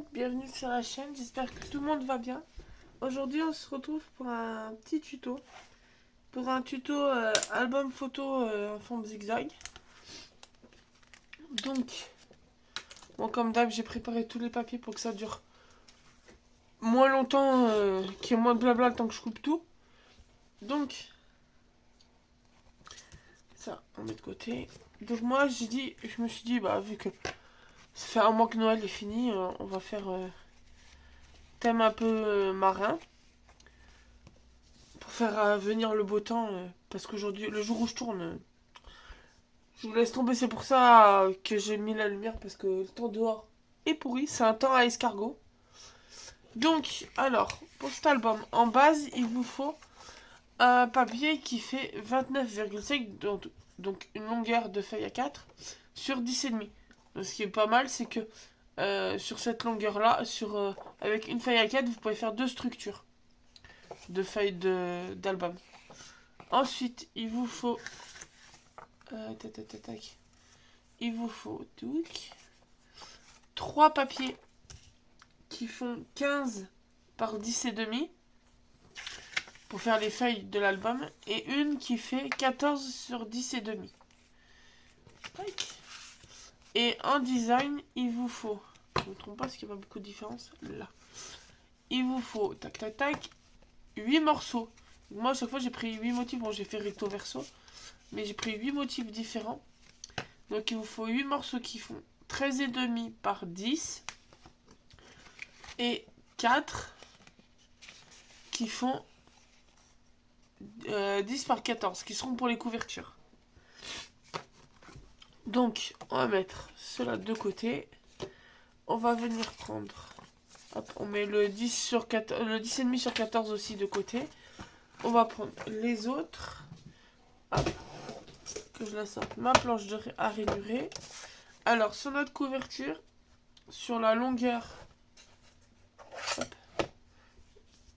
monde, bienvenue sur la chaîne, j'espère que tout le monde va bien. Aujourd'hui on se retrouve pour un petit tuto. Pour un tuto album photo en forme zigzag. Donc, bon, comme d'hab j'ai préparé tous les papiers pour que ça dure moins longtemps, qu'il y ait moins de blabla le temps que je coupe tout. Donc, ça on met de côté. Donc moi je me suis dit, bah vu que ça fait un mois que Noël est fini, on va faire thème un peu marin. Pour faire venir le beau temps, parce qu'aujourd'hui, le jour où je tourne, je vous laisse tomber, c'est pour ça que j'ai mis la lumière, parce que le temps dehors est pourri, c'est un temps à escargot. Donc, alors, pour cet album, en base, il vous faut un papier qui fait 29,5, donc une longueur de feuille à 4 sur 10,5. Donc, ce qui est pas mal, c'est que sur cette longueur-là, avec une feuille à 4, vous pouvez faire deux structures de feuilles d'album. Ensuite, il vous faut il vous faut 3 papiers qui font 15 par 10 et demi pour faire les feuilles de l'album et une qui fait 14 sur 10 et demi. Et en design, il vous faut, je ne me trompe pas parce qu'il n'y a pas beaucoup de différence là. Il vous faut 8 morceaux. Moi à chaque fois j'ai pris 8 motifs, bon j'ai fait recto verso, mais j'ai pris 8 motifs différents. Donc il vous faut 8 morceaux qui font 13,5 par 10 et 4 qui font 10 par 14 qui seront pour les couvertures. Donc on va mettre cela de côté. On va venir prendre, hop, on met le 10 sur 14, le 10,5 sur 14 aussi de côté. On va prendre les autres. Hop, que je la sorte, ma planche à ranurer. Alors sur notre couverture, sur la longueur, hop,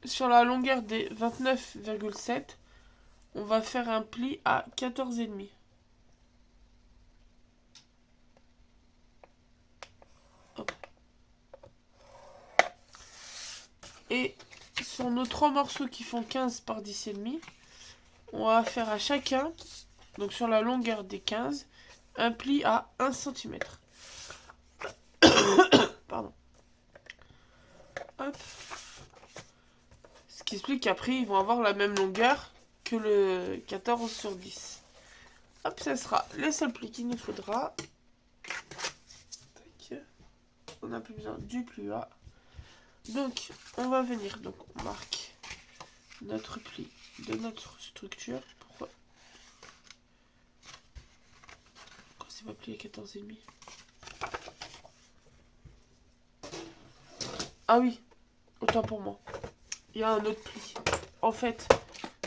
sur la longueur des 29,7, on va faire un pli à 14,5. Hop. Et sur nos 3 morceaux qui font 15 par 10,5, on va faire à chacun, donc sur la longueur des 15, un pli à 1 cm. Pardon. Hop. Ce qui explique qu'après, ils vont avoir la même longueur que le 14 sur 10. Hop, ça sera les seuls plis qu'il nous faudra. Tac. On n'a plus besoin du plus bas. Donc, on va venir, donc on marque notre pli de notre structure. Pourquoi c'est pas plié à 14,5? Ah oui, autant pour moi. Il y a un autre pli. En fait,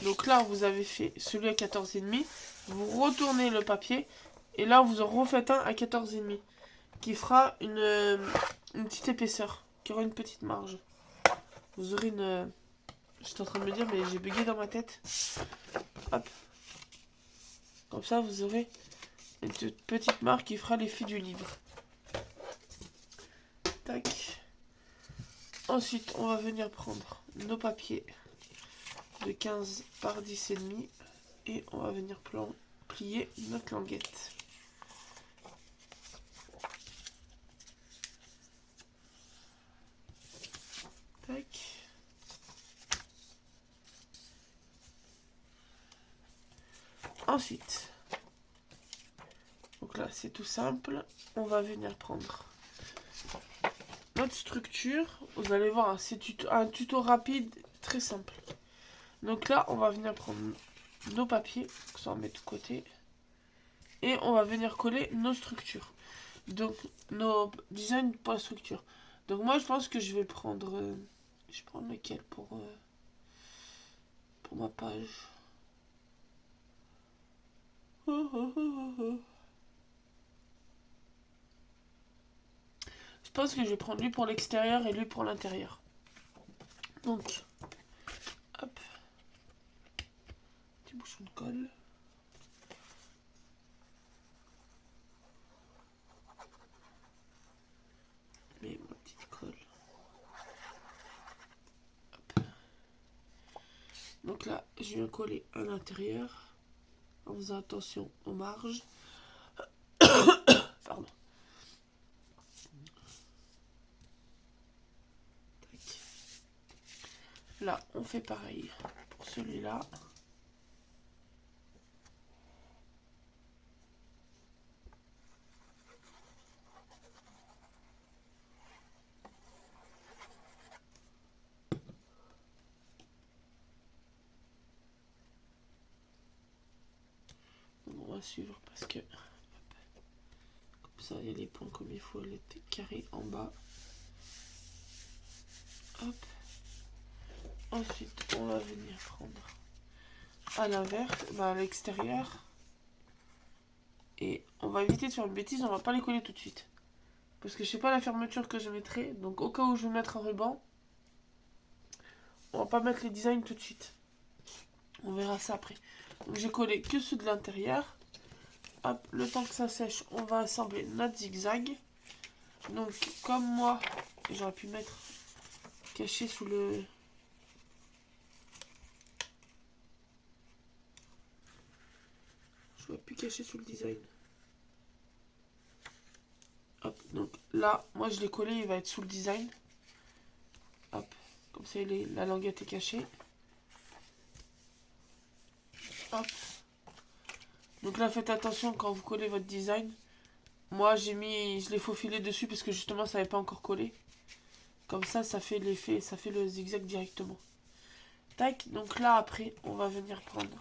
donc là, vous avez fait celui à 14,5. Vous retournez le papier. Et là, vous en refaites un à 14,5. Qui fera une petite épaisseur. Qui aura une petite marge. Vous aurez une... J'étais en train de me dire, mais j'ai bugué dans ma tête. Hop. Comme ça, vous aurez une petite marque qui fera l'effet du livre. Tac. Ensuite, on va venir prendre nos papiers de 15 par 10,5 et on va venir plier notre languette. Tac. Ensuite, donc là c'est tout simple, on va venir prendre notre structure. Vous allez voir, c'est un tuto rapide, très simple. Donc là, on va venir prendre nos papiers, ça on met de côté, et on va venir coller nos structures. Donc nos designs pour la structure. Donc moi je pense que je vais prendre, je vais prendre lequel pour ma page. Je pense que je vais prendre lui pour l'extérieur et lui pour l'intérieur. Donc, hop, petit bouchon de colle. Mais ma petite colle. Donc là, je viens coller à l'intérieur en faisant attention aux marges. Pardon. Tac. Là, on fait pareil pour celui-là. On va suivre parce que comme ça, il y a les points comme il faut, les carrés en bas. Hop. Ensuite, on va venir prendre à l'inverse, à l'extérieur. Et on va éviter de faire une bêtise, on va pas les coller tout de suite. Parce que je sais pas la fermeture que je mettrai. Donc au cas où je vais mettre un ruban, on va pas mettre les designs tout de suite. On verra ça après. Donc j'ai collé que ceux de l'intérieur. Hop, le temps que ça sèche, on va assembler notre zigzag. Donc comme moi, j'aurais pu mettre caché sous le... Je vais plus cacher sous le design. Hop, donc là, moi je l'ai collé, il va être sous le design. Hop, comme ça la languette est cachée. Hop. Donc là, faites attention quand vous collez votre design. Moi, je l'ai faufilé dessus parce que justement, ça n'avait pas encore collé. Comme ça fait l'effet, ça fait le zigzag directement. Tac, donc là, après, on va venir prendre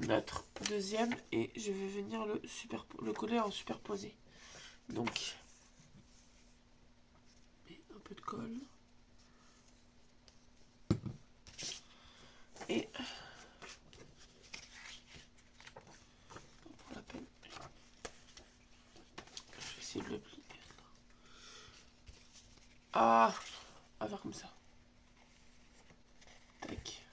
notre deuxième et je vais venir le coller en superposé. Donc, un peu de colle. Et pour la peine, je vais essayer de le plier. Ah, on va faire comme ça. Tac.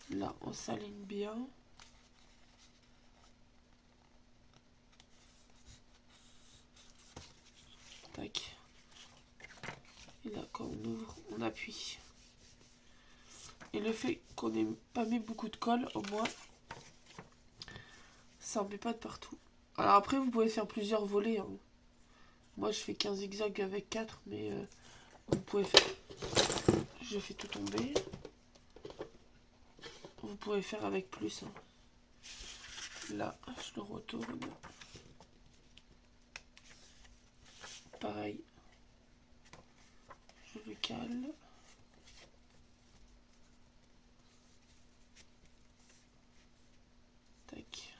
Là, on s'aligne bien. Tac. Et là, quand on ouvre, on appuie. Et le fait qu'on n'ait pas mis beaucoup de colle, au moins, ça ne met pas de partout. Alors après, vous pouvez faire plusieurs volets. Hein. Moi, je fais 15 zigzags avec 4, mais vous pouvez faire... Je fais tout tomber. Vous pouvez faire avec plus. Hein. Là, je le retourne. Pareil. Je le cale. Tac.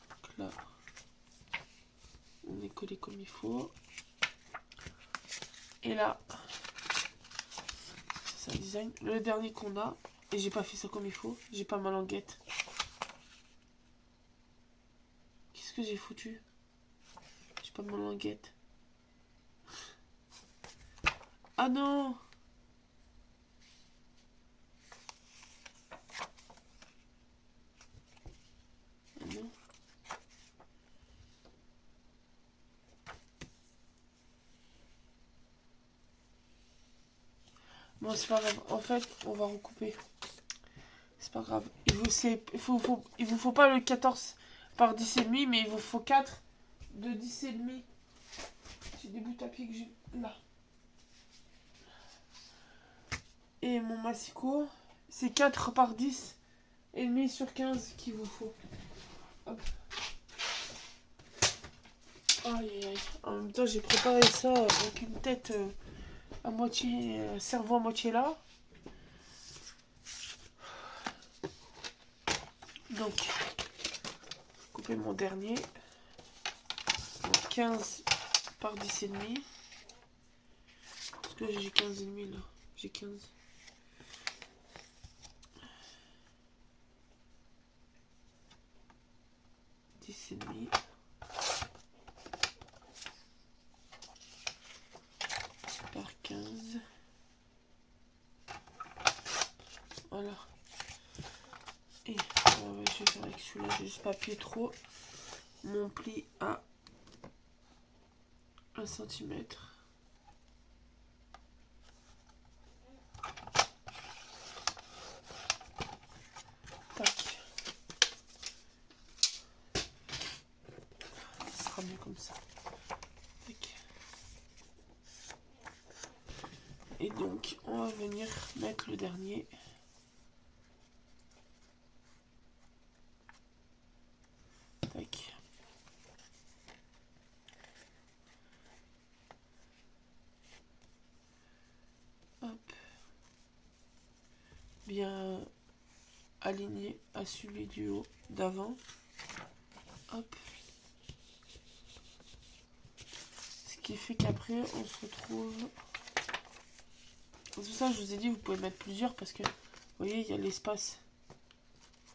Donc là, on est collé comme il faut. Et là, c'est un design. Le dernier qu'on a, et j'ai pas fait ça comme il faut, j'ai pas ma languette. Qu'est-ce que j'ai foutu? J'ai pas ma languette. Ah non! Ah non. Bon, c'est pas grave. En fait, on va recouper. C'est pas grave. Il vous faut pas le 14 par 10 et demi, mais il vous faut 4 de 10 et demi. J'ai des bouts à pied que j'ai là. Et mon massicot, c'est 4 par 10 et demi sur 15 qu'il vous faut. Hop. Aïe aïe aïe. En même temps, j'ai préparé ça avec une tête à moitié, cerveau à moitié là. Donc, couper mon dernier. Donc 15 par 10 et demi. Parce que j'ai 15 et demi là. J'ai 15. Et demi par 15. juste papier trop. Mon pli à 1 centimètre. Tac. Ça sera mieux comme ça. Tac. Et donc, on va venir mettre le dernier. Tac. Hop. Bien aligné à celui du haut d'avant. Hop. Ce qui fait qu'après, on se retrouve... C'est pour ça que je vous ai dit, vous pouvez mettre plusieurs parce que, vous voyez, il y a l'espace.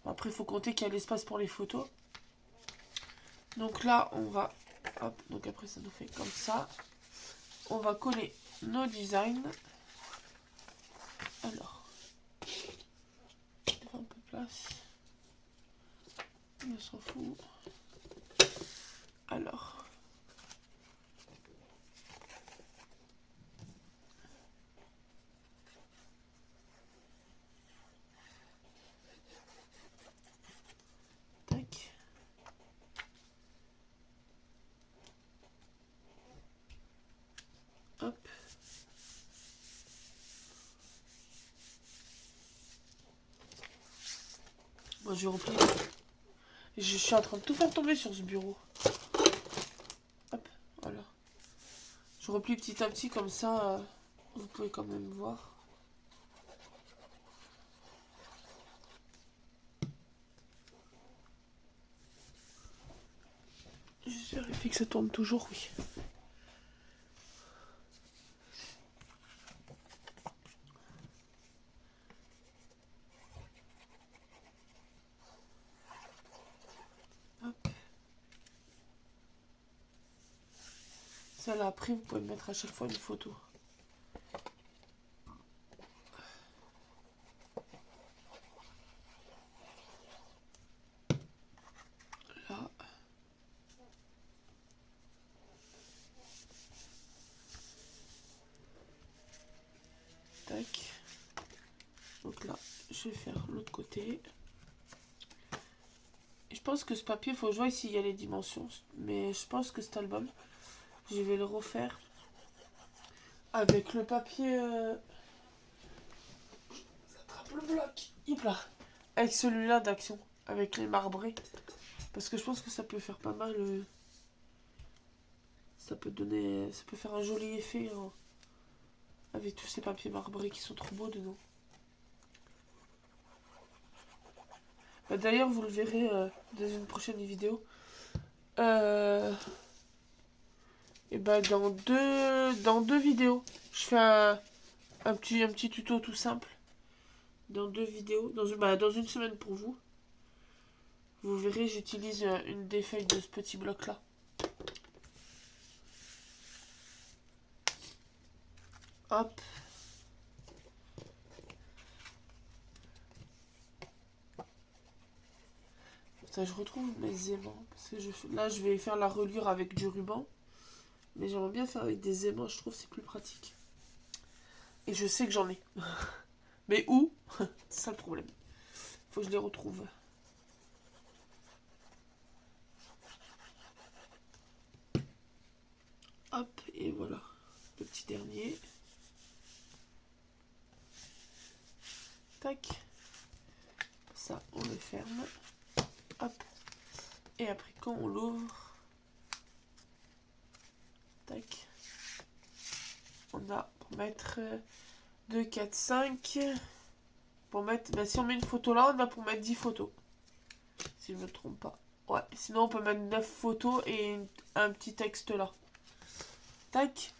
Après, il faut compter qu'il y a l'espace pour les photos. Donc là, on va... Hop, donc après, ça nous fait comme ça. On va coller nos designs. Alors, je fais un peu de place. On s'en fout. Alors... Tac. Hop. Moi, je remplis. Je suis en train de tout faire tomber sur ce bureau. Hop, voilà. Je replie petit à petit comme ça. Vous pouvez quand même voir. Juste vérifier que ça tourne toujours, oui. Hop. Ça là, après, vous pouvez mettre à chaque fois une photo. Là. Tac. Donc là, je vais faire l'autre côté. Et je pense que ce papier, il faut que je vois ici, il y a les dimensions. Mais je pense que cet album, je vais le refaire avec le papier... J'attrape le bloc. Hop là. Avec celui-là d'Action. Avec les marbrés. Parce que je pense que ça peut faire pas mal... Ça peut donner... Ça peut faire un joli effet hein, avec tous ces papiers marbrés qui sont trop beaux dedans. Bah, d'ailleurs, vous le verrez dans une prochaine vidéo. Et bah dans deux vidéos, je fais un petit tuto tout simple. Dans 2 vidéos, dans une semaine pour vous. Vous verrez, j'utilise une des feuilles de ce petit bloc là. Hop. Ça, je retrouve mes aimants. Parce que là, je vais faire la reliure avec du ruban. Mais j'aimerais bien faire avec des aimants, je trouve que c'est plus pratique. Et je sais que j'en ai. Mais où? C'est ça le problème. Faut que je les retrouve. Hop, et voilà. Le petit dernier. Tac. Ça, on le ferme. Hop. Et après, quand on l'ouvre, tac. On a pour mettre 2, 4, 5. Pour mettre, bah, si on met une photo là, on a pour mettre 10 photos. Si je ne me trompe pas. Ouais, sinon on peut mettre 9 photos et un petit texte là. Tac.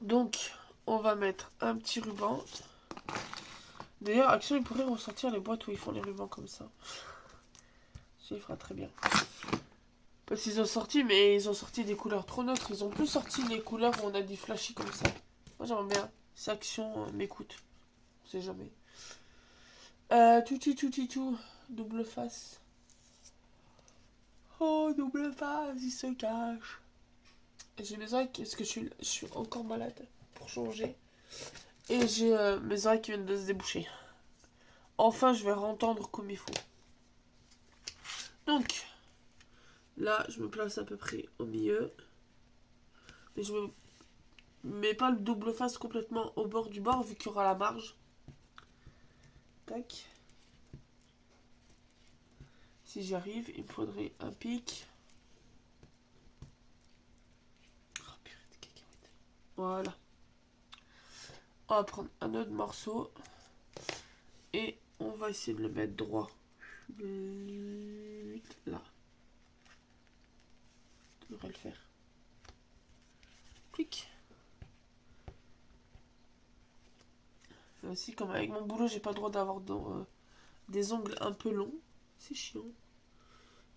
Donc, on va mettre un petit ruban. D'ailleurs, Action, il pourrait ressortir les boîtes où ils font les rubans comme ça. Ça, il fera très bien. Parce qu'ils ont sorti, mais ils ont sorti des couleurs trop neutres. Ils ont plus sorti les couleurs où on a des flashy comme ça. Moi, j'aimerais bien. Si Action m'écoute. On sait jamais. Tout. double face. Oh, double face, il se cache. J'ai mes oreilles, parce que je suis encore malade pour changer. Et j'ai mes oreilles qui viennent de se déboucher. Enfin, je vais entendre comme il faut. Donc, là, je me place à peu près au milieu. Mais je me mets pas le double face complètement au bord du bord, vu qu'il y aura la marge. Tac. Si j'y arrive, il me faudrait un pic. Oh, purée de cacahuètes. Voilà. On va prendre un autre morceau. Et on va essayer de le mettre droit. Là. Je devrais le faire. Clic. Là aussi, comme avec mon boulot, j'ai pas le droit d'avoir des ongles un peu longs. C'est chiant.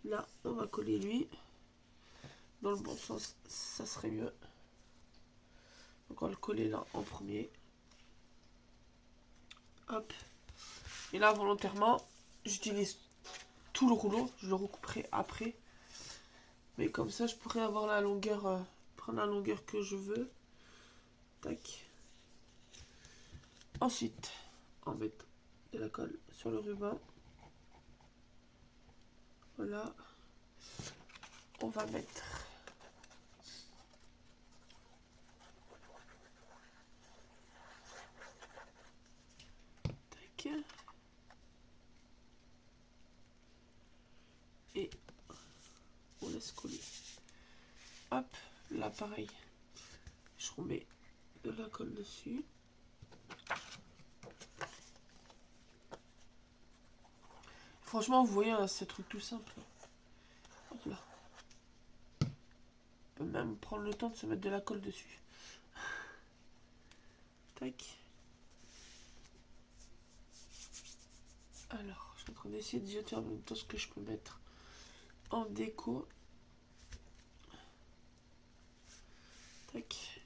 Là, on va coller lui. Dans le bon sens, ça serait mieux. Donc on va le coller là en premier. Hop. Et là, volontairement, j'utilise tout le rouleau. Je le recouperai après. Mais comme ça, je pourrais avoir la longueur, prendre la longueur que je veux. Tac. Ensuite, on met de la colle sur le ruban. Voilà. On va mettre tac. Et on laisse coller. Hop, là pareil. Je remets de la colle dessus. Franchement, vous voyez, c'est un truc tout simple. Hop là. On peut même prendre le temps de se mettre de la colle dessus. Tac. Alors, je suis en train d'essayer de jeter en même temps ce que je peux mettre en déco. Tac.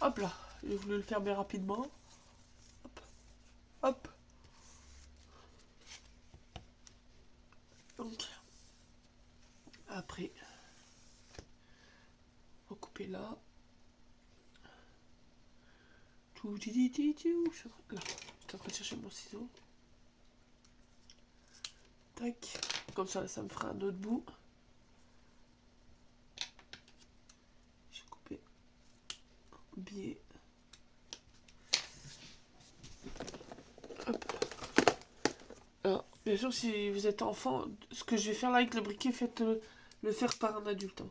Hop là, j'ai voulu le faire bien rapidement. Hop, hop. Donc, après, on va couper là. Là, je suis en train de chercher mon ciseau. Tac, comme ça, ça me fera un autre bout. J'ai coupé un biais. Hop. Alors, bien sûr, si vous êtes enfant, ce que je vais faire là avec le briquet, faites le faire par un adulte. Hein.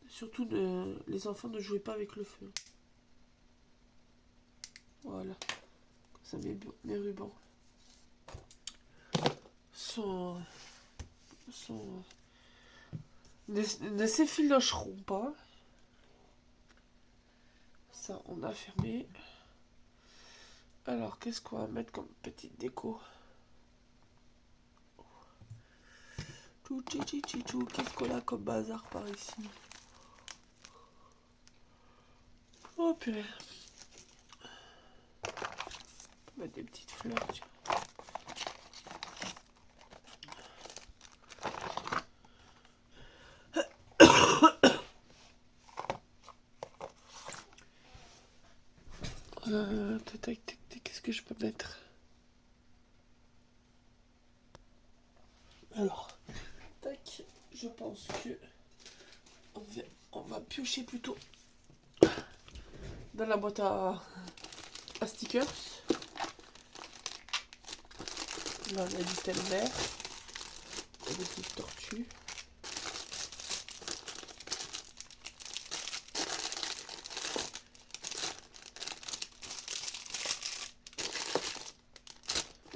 Surtout, les enfants ne jouez pas avec le feu. Voilà. Comme ça, mes rubans ne s'effilocheront pas. Ça, on a fermé. Alors, qu'est-ce qu'on va mettre comme petite déco? Qu'est-ce qu'on a comme bazar par ici? Oh purée. On peut mettre des petites fleurs, tiens. Qu'est-ce que je peux mettre? Alors, tac, je pense que on va piocher plutôt dans la boîte à stickers. Là, on a du tel vert, des petites tortues.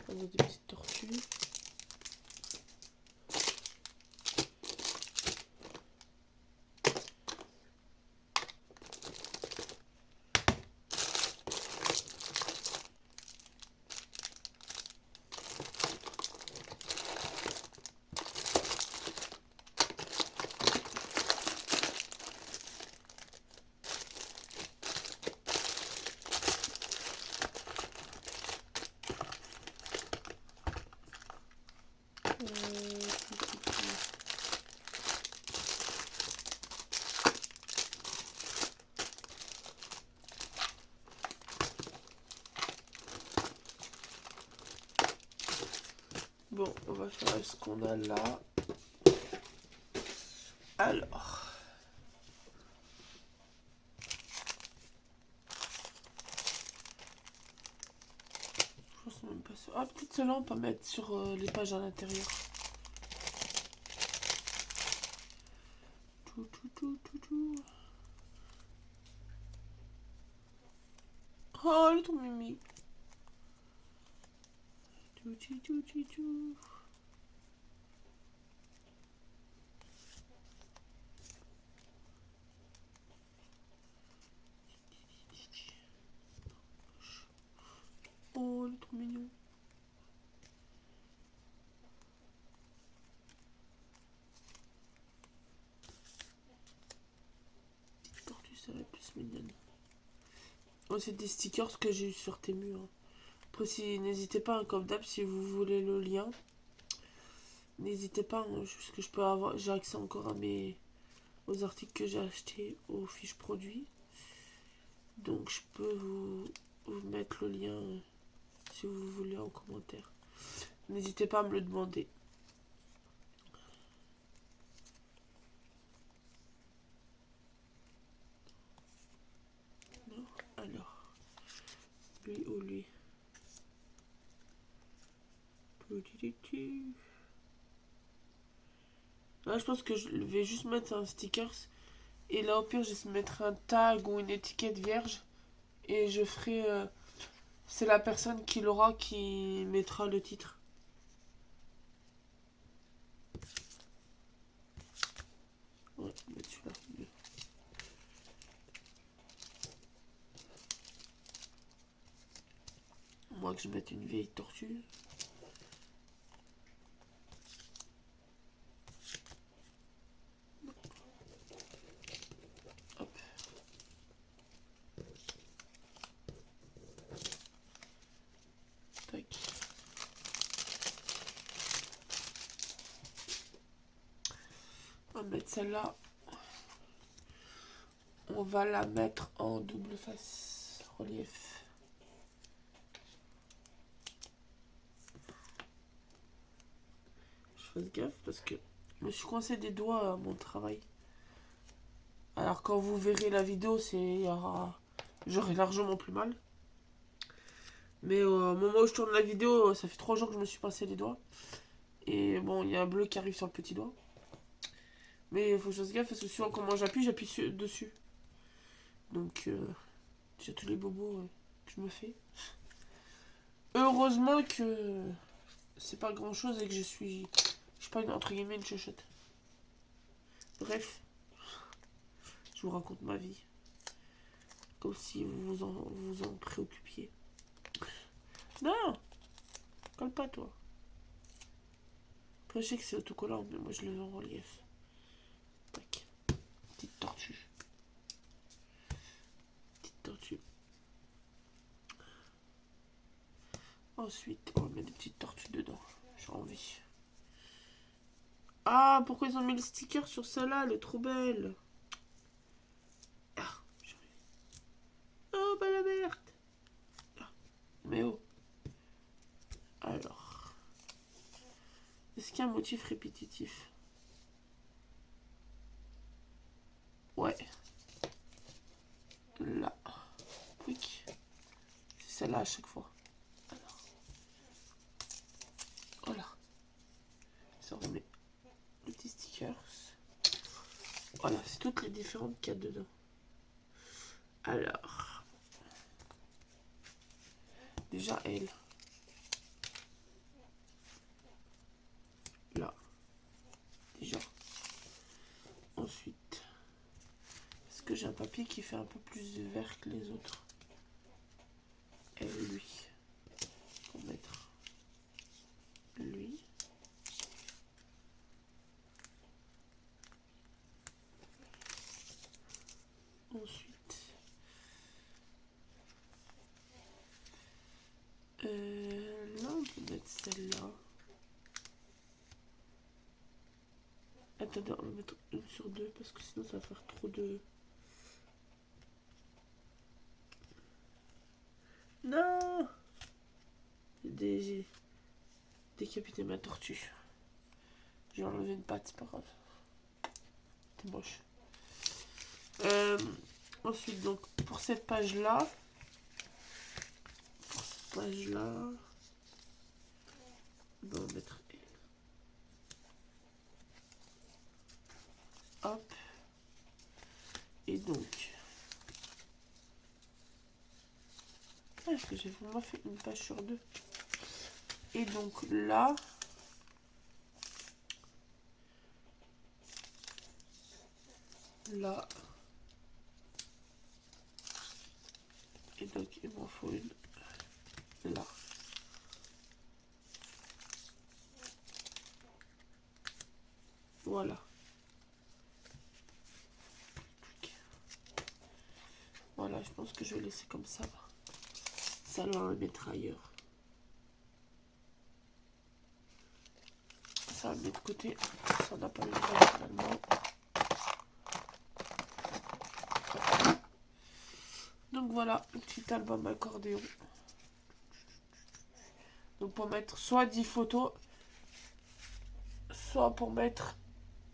On a des petites tortues. Bon, on va faire ce qu'on a là. Alors. Je pense même pas ça. Ah, peut-être celle-là, on peut mettre sur les pages à l'intérieur. Tout. Oh, le ton mimi. Tout. Oh, il est trop mignon. Petite tortue, ça va être plus mignonne. Oh, c'est des stickers que j'ai eu sur Temu. Hein. Après, n'hésitez pas, hein, comme d'hab, si vous voulez le lien. N'hésitez pas, hein, parce que je peux avoir. J'ai accès encore à aux articles que j'ai achetés, aux fiches produits. Donc, je peux vous mettre le lien si vous voulez en commentaire. N'hésitez pas à me le demander. Non. Alors, lui ou lui. Là, je pense que je vais juste mettre un stickers. Et là, au pire, je vais mettre un tag ou une étiquette vierge. Et je ferai... c'est la personne qui l'aura qui mettra le titre. Ouais, mettre celui-là. Moi que je mette une vieille tortue. Hop. Tac. On va mettre celle-là. On va la mettre en double face relief. Je fasse gaffe parce que je me suis coincé des doigts à mon travail. Alors quand vous verrez la vidéo, j'aurai largement plus mal. Mais au moment où je tourne la vidéo, ça fait 3 jours que je me suis pincé les doigts. Et bon, il y a un bleu qui arrive sur le petit doigt. Mais il faut que je fasse gaffe parce que souvent quand j'appuie dessus. Donc j'ai tous les bobos que je me fais. Heureusement que c'est pas grand chose et que je suis pas entre guillemets une chuchote. Bref, je vous raconte ma vie. Comme si vous en préoccupiez. Non, colle pas toi. Après je sais que c'est autocollant mais moi je le veux en relief. Tac. Petite tortue. Petite tortue. Ensuite, on va mettre des petites tortues dedans. J'ai envie. Ah, pourquoi ils ont mis le sticker sur celle-là? Elle est trop belle. Ah, oh, bah la merde. Ah, mais oh. Alors. Est-ce qu'il y a un motif répétitif? Ouais. Là. Quick. C'est celle-là à chaque fois. Alors. Voilà. Ça remet le petit stickers. Voilà, c'est toutes les différentes qu'il y a dedans. Alors. Déjà, elle. Là. Déjà. Ensuite. Est-ce que j'ai un papier qui fait un peu plus vert que les autres? Elle, lui. Pour mettre lui. Ensuite. Là, on peut mettre celle-là. Attendez, on va mettre une sur deux parce que sinon ça va faire trop de... Non, des décapiter ma tortue. J'ai enlevé une patte, c'est pas grave. C'est moche. Ensuite, donc, pour cette page-là, on va mettre... Hop. Et donc... Est-ce que j'ai vraiment fait une page sur deux? Et donc là... Là... Et donc il m'en faut une là. Voilà. Voilà, je pense que je vais laisser comme ça. Ça, on va le mettre ailleurs. Ça, on le met de côté. Ça n'a pas besoin finalement. Donc voilà, un petit album accordéon. Donc pour mettre soit 10 photos, soit pour mettre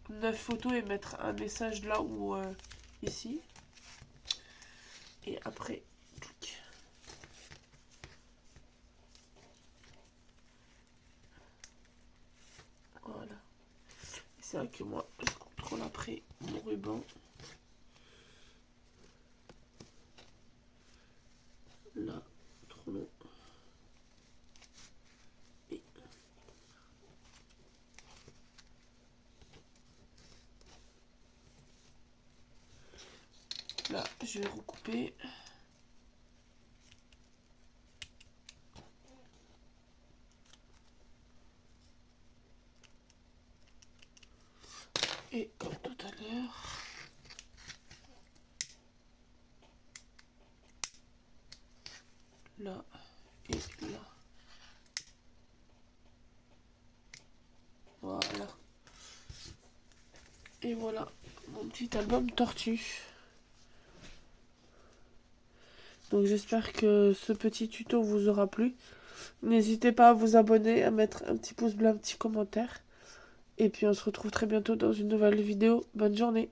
9 photos et mettre un message là ou ici. Et après, voilà. C'est vrai que moi, je contrôle après mon ruban. Là, trop long. Et là, je vais recouper. Et comme tout à l'heure, là et là. Voilà. Et voilà, mon petit album tortue. Donc j'espère que ce petit tuto vous aura plu. N'hésitez pas à vous abonner, à mettre un petit pouce bleu, un petit commentaire. Et puis on se retrouve très bientôt dans une nouvelle vidéo. Bonne journée.